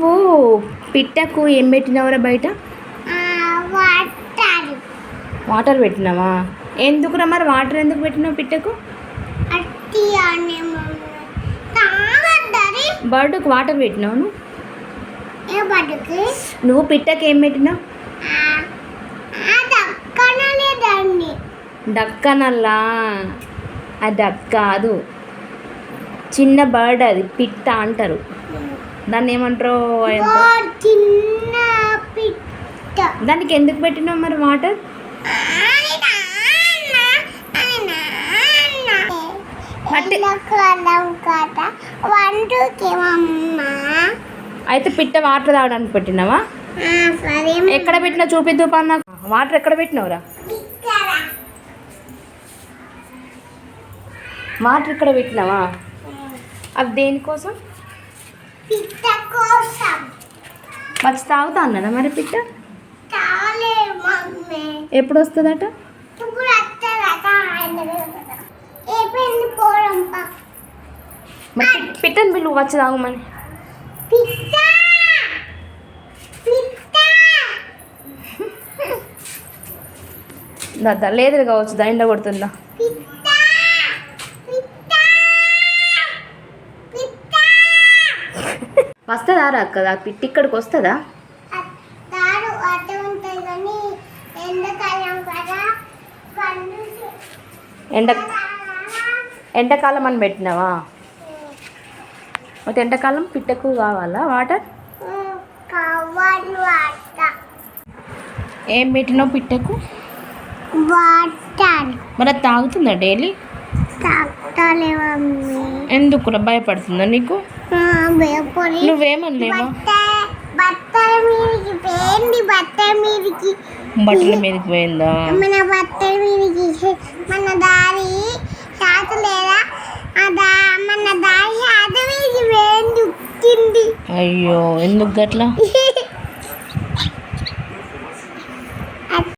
నువ్వు పిట్టకు ఏం పెట్టినావురా బయట? వాటర్ పెట్టినావా? ఎందుకురా మరి వాటర్ ఎందుకు పెట్టినావు పిట్టకు? బర్డ్కి వాటర్ పెట్టినావు నువ్వు పిట్టకి ఏం పెట్టినావు? డక్కనల్లా, అది డక్ కాదు, చిన్న బర్డ్, అది పిట్ట అంటారు. దాన్ని ఏమంటారు? దానికి ఎందుకు పెట్టినావు మరి వాటర్? అయితే పిట్ట వాటర్ తాగడానికి పెట్టినావా? ఎక్కడ పెట్టినా చూపిద్దు పా నాకు. వాటర్ ఎక్కడ పెట్టినావురా? వాటర్ ఇక్కడ పెట్టినావా? అది దేనికోసం? వచ్చి తాగుతా అన్నాడా మరి పిట్ట? ఎప్పుడు వస్తుందట? పిట్టని పిల్లు వచ్చి తాగుమని. దాదా లేదు కావచ్చు, దా ఎండ కొడుతుందా? వస్తుందా రా కదా పిట్టి ఇక్కడికి వస్తుందా? ఎండాకాలం అని పెట్టినావా? అయితే ఎండాకాలం పిట్టకు కావాలా వాటర్? ఏం పెట్టినావు పిట్టకు? మరి అది తాగుతుందా డైలీ? ఎందుకు భయపడుతుందా నీకు? నువ్వేమనలేవా? బట్టల మీదకి పోయిందా? మన బట్టల మీదకి మన దారి శాత లేదా? మన దారి శాత మీదకి పోయింది. అయ్యో ఎందుకు గట్లా?